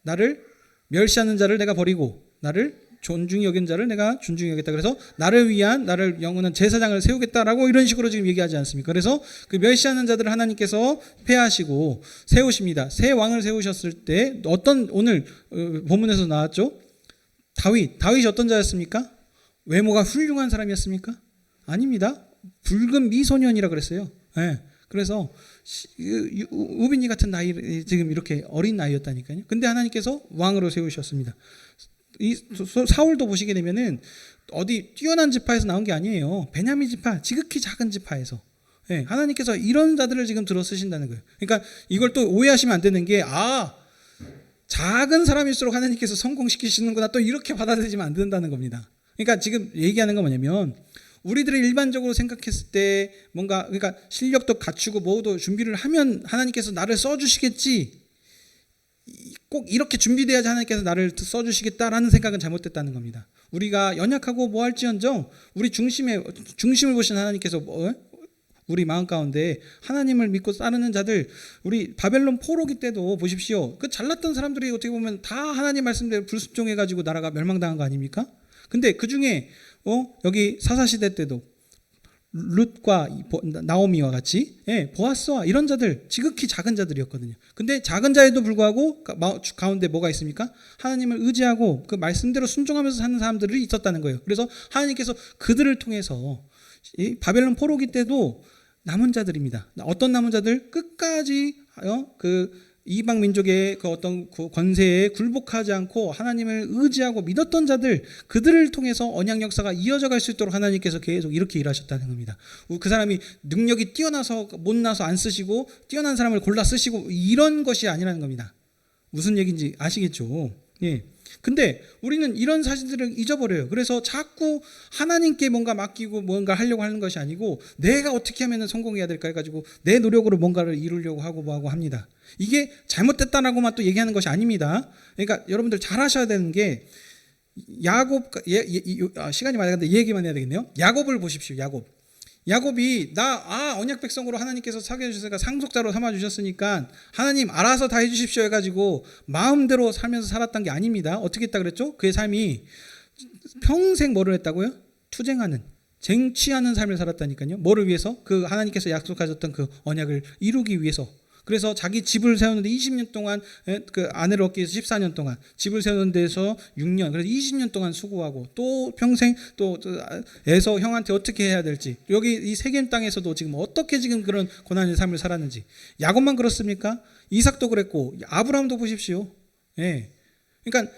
나를 멸시하는 자를 내가 버리고 나를 존중히 여긴 자를 내가 존중히 여겠다. 그래서 나를 위한 나를 영원한 제사장을 세우겠다라고 이런 식으로 지금 얘기하지 않습니까? 그래서 그 멸시하는 자들을 하나님께서 폐하시고 세우십니다. 새 왕을 세우셨을 때 어떤 오늘 본문에서 나왔죠? 다윗이 어떤 자였습니까? 외모가 훌륭한 사람이었습니까? 아닙니다. 붉은 미소년이라 그랬어요. 네. 그래서 우빈이 같은 나이, 지금 이렇게 어린 나이였다니까요. 근데 하나님께서 왕으로 세우셨습니다. 이 사울도 보시게 되면은 어디 뛰어난 지파에서 나온 게 아니에요. 베냐민 지파, 지극히 작은 지파에서. 네, 하나님께서 이런 자들을 지금 들어 쓰신다는 거예요. 그러니까 이걸 또 오해하시면 안 되는 게, 작은 사람일수록 하나님께서 성공시키시는구나, 또 이렇게 받아들이면 안 된다는 겁니다. 그러니까 지금 얘기하는 건 뭐냐면, 우리들이 일반적으로 생각했을 때 뭔가, 그러니까 실력도 갖추고 뭐도 준비를 하면 하나님께서 나를 써주시겠지, 꼭 이렇게 준비돼야지 하나님께서 나를 써주시겠다라는 생각은 잘못됐다는 겁니다. 우리가 연약하고 뭐할지언정 우리 중심을 보신 하나님께서 우리 마음 가운데 하나님을 믿고 따르는 자들, 우리 바벨론 포로기 때도 보십시오. 그 잘났던 사람들이 어떻게 보면 다 하나님 말씀대로 불순종해가지고 나라가 멸망당한 거 아닙니까? 근데 그 중에 여기 사사시대 때도 룻과 나오미와 같이 보아스와 이런 자들 지극히 작은 자들이었거든요. 근데 작은 자에도 불구하고 가운데 뭐가 있습니까? 하나님을 의지하고 그 말씀대로 순종하면서 사는 사람들이 있었다는 거예요. 그래서 하나님께서 그들을 통해서 이 바벨론 포로기 때도 남은 자들입니다. 어떤 남은 자들? 끝까지 그 이방 민족의 그 어떤 그 권세에 굴복하지 않고 하나님을 의지하고 믿었던 자들, 그들을 통해서 언약 역사가 이어져 갈 수 있도록 하나님께서 계속 이렇게 일하셨다는 겁니다. 그 사람이 능력이 뛰어나서 못나서 안 쓰시고 뛰어난 사람을 골라 쓰시고 이런 것이 아니라는 겁니다. 무슨 얘기인지 아시겠죠? 예. 근데 우리는 이런 사실들을 잊어버려요. 그래서 자꾸 하나님께 뭔가 맡기고 뭔가 하려고 하는 것이 아니고 내가 어떻게 하면 성공해야 될까 해가지고 내 노력으로 뭔가를 이루려고 하고 뭐하고 합니다. 이게 잘못됐다라고만 또 얘기하는 것이 아닙니다. 그러니까 여러분들 잘 하셔야 되는 게 야곱, 시간이 많이 가는데 이 얘기만 해야 되겠네요. 야곱을 보십시오. 야곱이 언약 백성으로 하나님께서 사귀어 주셨으니까 상속자로 삼아 주셨으니까 하나님 알아서 다 해주십시오 해가지고 마음대로 살면서 살았던 게 아닙니다. 어떻게 했다 그랬죠? 그의 삶이 평생 뭐를 했다고요? 투쟁하는, 쟁취하는 삶을 살았다니까요. 뭐를 위해서? 그 하나님께서 약속하셨던 그 언약을 이루기 위해서. 그래서 자기 집을 세우는데 20년 동안, 그 아내를 얻기 위해서 14년 동안, 집을 세우는 데서 6년, 그래서 20년 동안 수고하고 또 평생 또 애서 형한테 어떻게 해야 될지, 여기 이 세겜 땅에서도 지금 어떻게 지금 그런 고난의 삶을 살았는지. 야곱만 그렇습니까? 이삭도 그랬고 아브라함도 보십시오. 예. 그러니까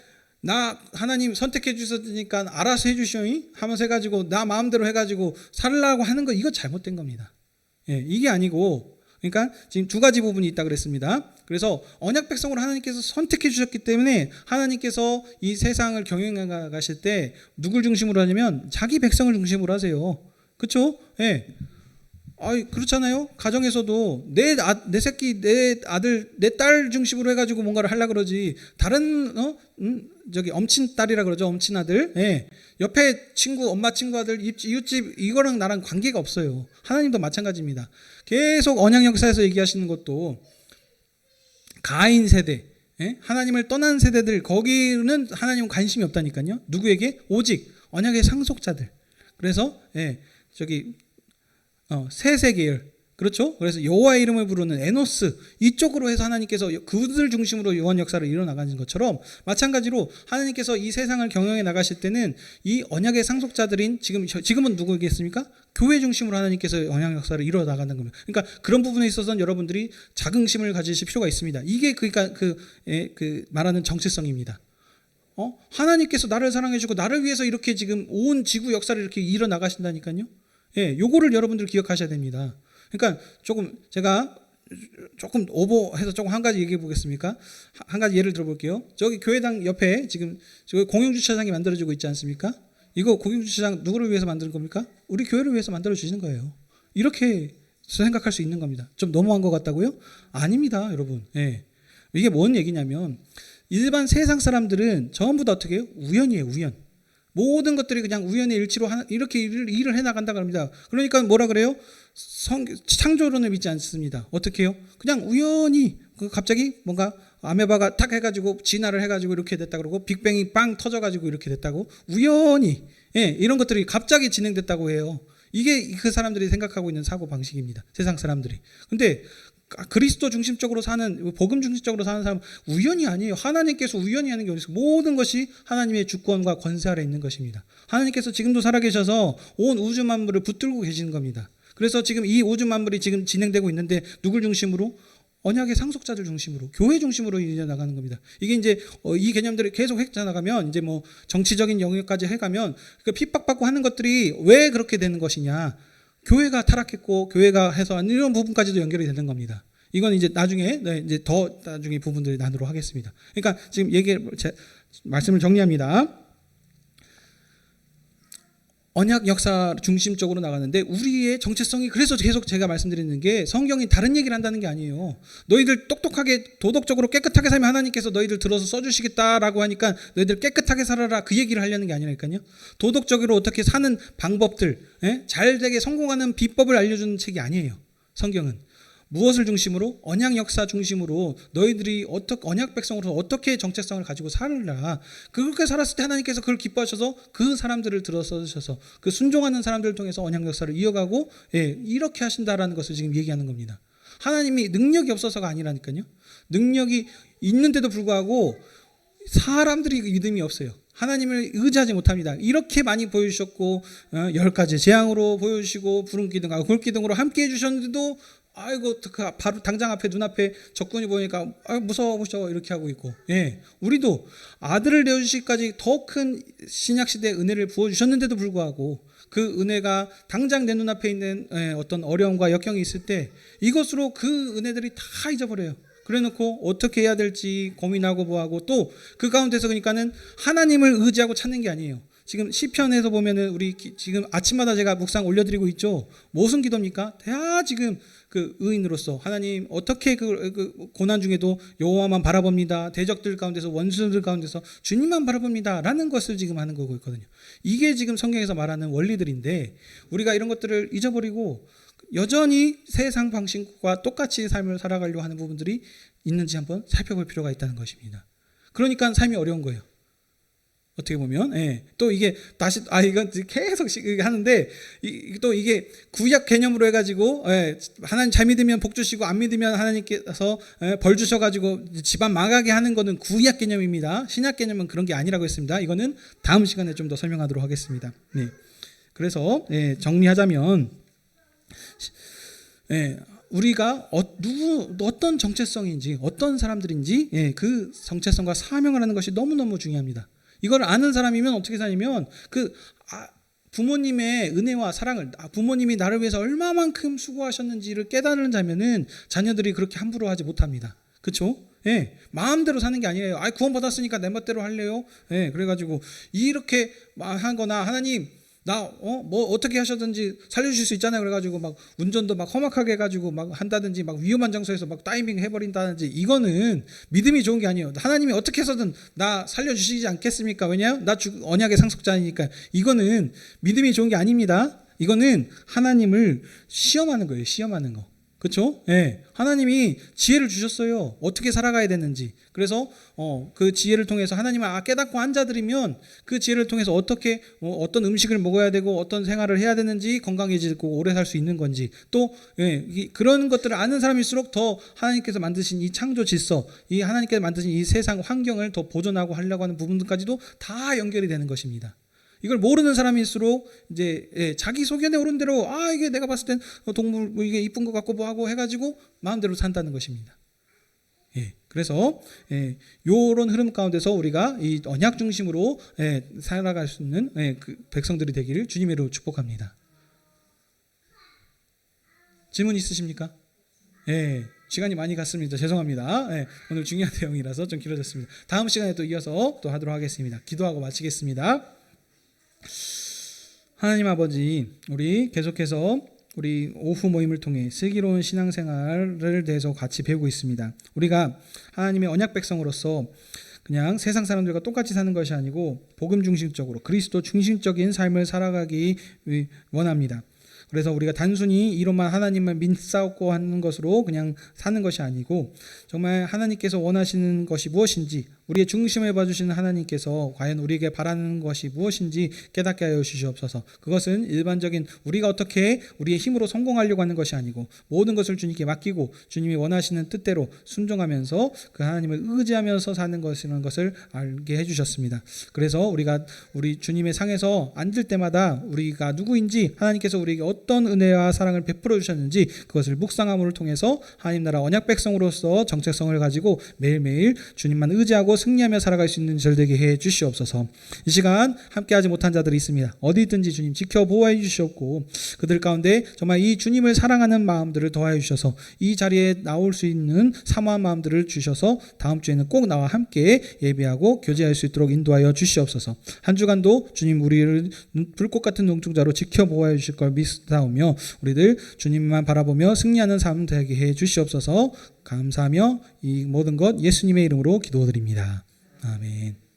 하나님 선택해 주셨으니까 알아서 해주시오이 하면서 해가지고 나 마음대로 해가지고 살라고 하는 거, 이거 잘못된 겁니다. 예. 이게 아니고, 그러니까 지금 두 가지 부분이 있다 그랬습니다. 그래서 언약 백성으로 하나님께서 선택해 주셨기 때문에 하나님께서 이 세상을 경영해 가실 때 누굴 중심으로 하냐면 자기 백성을 중심으로 하세요. 그렇죠? 예. 그렇잖아요. 가정에서도 내 새끼, 내 아들, 내 딸 중심으로 해가지고 뭔가를 하려 그러지. 다른 저기 엄친 딸이라 그러죠. 엄친 아들. 예. 옆에 친구, 엄마 친구 아들, 이웃집 이거랑 나랑 관계가 없어요. 하나님도 마찬가지입니다. 계속 언약 역사에서 얘기하시는 것도 가인 세대, 하나님을 떠난 세대들, 거기는 하나님은 관심이 없다니까요. 누구에게? 오직 언약의 상속자들. 그래서 저기 셋의 계열, 그렇죠? 그래서 여호와의 이름을 부르는 에노스, 이쪽으로 해서 하나님께서 그들 중심으로 요한 역사를 이뤄나가는 것처럼 마찬가지로 하나님께서 이 세상을 경영해 나가실 때는 이 언약의 상속자들인 지금은 누구겠습니까? 교회 중심으로 하나님께서 언약 역사를 이뤄나가는 겁니다. 그러니까 그런 부분에 있어서는 여러분들이 자긍심을 가지실 필요가 있습니다. 이게 그러니까 그 말하는 정체성입니다. 하나님께서 나를 사랑해주고 나를 위해서 이렇게 지금 온 지구 역사를 이렇게 이뤄나가신다니까요. 예, 요거를 여러분들 기억하셔야 됩니다. 그러니까 제가 조금 오버해서 조금 한 가지 얘기해 보겠습니까? 한 가지 예를 들어 볼게요. 저기 교회당 옆에 지금 저기 공영주차장이 만들어지고 있지 않습니까? 이거 공영주차장 누구를 위해서 만드는 겁니까? 우리 교회를 위해서 만들어 주시는 거예요. 이렇게 생각할 수 있는 겁니다. 좀 너무한 것 같다고요? 아닙니다, 여러분. 예. 이게 뭔 얘기냐면 일반 세상 사람들은 전부 다 어떻게 해요? 우연이에요, 우연. 모든 것들이 그냥 우연의 일치로 이렇게 일을 해나간다 그럽니다. 그러니까 뭐라 그래요? 창조론을 믿지 않습니다. 어떻게 해요? 그냥 우연히 갑자기 뭔가 아메바가 탁 해가지고 진화를 해가지고 이렇게 됐다 그러고 빅뱅이 빵 터져가지고 이렇게 됐다고 우연히 이런 것들이 갑자기 진행됐다고 해요. 이게 그 사람들이 생각하고 있는 사고 방식입니다. 세상 사람들이. 근데 그리스도 중심적으로 사는, 복음 중심적으로 사는 사람은 우연이 아니에요. 하나님께서 우연히 하는 게 어디서, 모든 것이 하나님의 주권과 권세 아래 있는 것입니다. 하나님께서 지금도 살아계셔서 온 우주 만물을 붙들고 계시는 겁니다. 그래서 지금 이 우주 만물이 지금 진행되고 있는데 누굴 중심으로? 언약의 상속자들 중심으로, 교회 중심으로 이어나가는 겁니다. 이게 이제 이 개념들을 계속 해나가면 이제 뭐 정치적인 영역까지 해가면 그 핍박받고 하는 것들이 왜 그렇게 되는 것이냐? 교회가 타락했고 교회가 해서 이런 부분까지도 연결이 되는 겁니다. 이건 이제 나중에 이제 더 나중에 부분들을 나누도록 하겠습니다. 그러니까 지금 말씀을 정리합니다. 언약 역사 중심적으로 나가는데 우리의 정체성이, 그래서 계속 제가 말씀드리는 게 성경이 다른 얘기를 한다는 게 아니에요. 너희들 똑똑하게 도덕적으로 깨끗하게 살면 하나님께서 너희들 들어서 써주시겠다라고 하니까 너희들 깨끗하게 살아라, 그 얘기를 하려는 게 아니라니까요. 도덕적으로 어떻게 사는 방법들, 잘 되게 성공하는 비법을 알려주는 책이 아니에요. 성경은 무엇을 중심으로? 언약 역사 중심으로 너희들이 언약 백성으로서 어떻게 정체성을 가지고 살라. 그렇게 살았을 때 하나님께서 그걸 기뻐하셔서 그 사람들을 들어서셔서 그 순종하는 사람들을 통해서 언약 역사를 이어가고 이렇게 하신다라는 것을 지금 얘기하는 겁니다. 하나님이 능력이 없어서가 아니라니까요. 능력이 있는데도 불구하고 사람들이 믿음이 없어요. 하나님을 의지하지 못합니다. 이렇게 많이 보여주셨고 10가지 재앙으로 보여주시고 부름기둥하고 불기둥으로 함께 해주셨는데도 아이고 바로 당장 앞에 눈앞에 적군이 보니까 무서워 이렇게 하고 있고 우리도 아들을 내어주시기까지 더 큰 신약시대의 은혜를 부어주셨는데도 불구하고 그 은혜가 당장 내 눈앞에 있는 어떤 어려움과 역경이 있을 때 이것으로 그 은혜들이 다 잊어버려요. 그래놓고 어떻게 해야 될지 고민하고 뭐하고 또 그 가운데서 그러니까는 하나님을 의지하고 찾는 게 아니에요. 지금 시편에서 보면은 우리 지금 아침마다 제가 묵상 올려드리고 있죠. 무슨 기도입니까? 다 지금 그 의인으로서 하나님 어떻게 그 고난 중에도 여호와만 바라봅니다. 대적들 가운데서 원수들 가운데서 주님만 바라봅니다. 라는 것을 지금 하는 거고 있거든요. 이게 지금 성경에서 말하는 원리들인데 우리가 이런 것들을 잊어버리고 여전히 세상 방식과 똑같이 삶을 살아가려고 하는 부분들이 있는지 한번 살펴볼 필요가 있다는 것입니다. 그러니까 삶이 어려운 거예요. 어떻게 보면 또 이게 다시 이건 계속 하는데 또 이게 구약 개념으로 해가지고 하나님 잘 믿으면 복 주시고 안 믿으면 하나님께서 벌 주셔가지고 집안 망하게 하는 거는 구약 개념입니다. 신약 개념은 그런 게 아니라고 했습니다. 이거는 다음 시간에 좀 더 설명하도록 하겠습니다. 그래서 정리하자면 우리가 어떤 정체성인지 어떤 사람들인지 그 정체성과 사명을 하는 것이 너무너무 중요합니다. 이걸 아는 사람이면 어떻게 사냐면 부모님의 은혜와 사랑을 부모님이 나를 위해서 얼마만큼 수고하셨는지를 깨달은 자면은 자녀들이 그렇게 함부로 하지 못합니다. 그렇죠? 마음대로 사는 게 아니에요. 구원 받았으니까 내 멋대로 할래요. 그래가지고 이렇게 하거나 하나님 나 뭐 어떻게 하셨든지 살려주실 수 있잖아요. 그래가지고 막 운전도 막 험악하게 해가지고 막 한다든지 막 위험한 장소에서 막 다이빙 해버린다든지 이거는 믿음이 좋은 게 아니에요. 하나님이 어떻게 해서든 나 살려주시지 않겠습니까? 왜냐요? 나 언약의 상속자니까. 이거는 믿음이 좋은 게 아닙니다. 이거는 하나님을 시험하는 거예요. 시험하는 거. 그렇죠? 하나님이 지혜를 주셨어요. 어떻게 살아가야 되는지. 그래서 그 지혜를 통해서 하나님을 깨닫고 한 자들이면 그 지혜를 통해서 어떻게 어떤 음식을 먹어야 되고 어떤 생활을 해야 되는지 건강해지고 오래 살 수 있는 건지 또 그런 것들을 아는 사람일수록 더 하나님께서 만드신 이 창조 질서, 이 하나님께서 만드신 이 세상 환경을 더 보존하고 하려고 하는 부분들까지도 다 연결이 되는 것입니다. 이걸 모르는 사람일수록 이제 자기 소견에 오른 대로 이게 내가 봤을 땐 동물 이게 이쁜 것 같고 뭐하고 해가지고 마음대로 산다는 것입니다. 그래서 요런 흐름 가운데서 우리가 이 언약 중심으로 살아갈 수 있는 그 백성들이 되기를 주님의 이름으로 축복합니다. 질문 있으십니까? 시간이 많이 갔습니다. 죄송합니다. 오늘 중요한 내용이라서 좀 길어졌습니다. 다음 시간에 또 이어서 또 하도록 하겠습니다. 기도하고 마치겠습니다. 하나님 아버지, 우리 계속해서 우리 오후 모임을 통해 슬기로운 신앙생활을 대해서 같이 배우고 있습니다. 우리가 하나님의 언약 백성으로서 그냥 세상 사람들과 똑같이 사는 것이 아니고 복음 중심적으로 그리스도 중심적인 삶을 살아가기 원합니다. 그래서 우리가 단순히 이로만 하나님을 믿사옵고 하는 것으로 그냥 사는 것이 아니고 정말 하나님께서 원하시는 것이 무엇인지 우리의 중심을 봐주시는 하나님께서 과연 우리에게 바라는 것이 무엇인지 깨닫게 하여 주시옵소서. 그것은 일반적인 우리가 어떻게 우리의 힘으로 성공하려고 하는 것이 아니고 모든 것을 주님께 맡기고 주님이 원하시는 뜻대로 순종하면서 그 하나님을 의지하면서 사는 것이라는 것을 알게 해주셨습니다. 그래서 우리가 우리 주님의 상에서 앉을 때마다 우리가 누구인지 하나님께서 우리에게 어떤 은혜와 사랑을 베풀어 주셨는지 그것을 묵상함을 통해서 하나님 나라 언약 백성으로서 정체성을 가지고 매일매일 주님만 의지하고 승리하며 살아갈 수 있는 절되게 해 주시옵소서. 이 시간 함께하지 못한 자들이 있습니다. 어디 있든지 주님 지켜 보호해 주시옵고 그들 가운데 정말 이 주님을 사랑하는 마음들을 더하여 주셔서 이 자리에 나올 수 있는 사모한 마음들을 주셔서 다음 주에는 꼭 나와 함께 예배하고 교제할 수 있도록 인도하여 주시옵소서. 한 주간도 주님 우리를 불꽃 같은 눈동자로 지켜 보호해 주실 걸 믿사오며 우리들 주님만 바라보며 승리하는 삶 되게 해 주시옵소서. 감사하며 이 모든 것 예수님의 이름으로 기도드립니다. 아멘.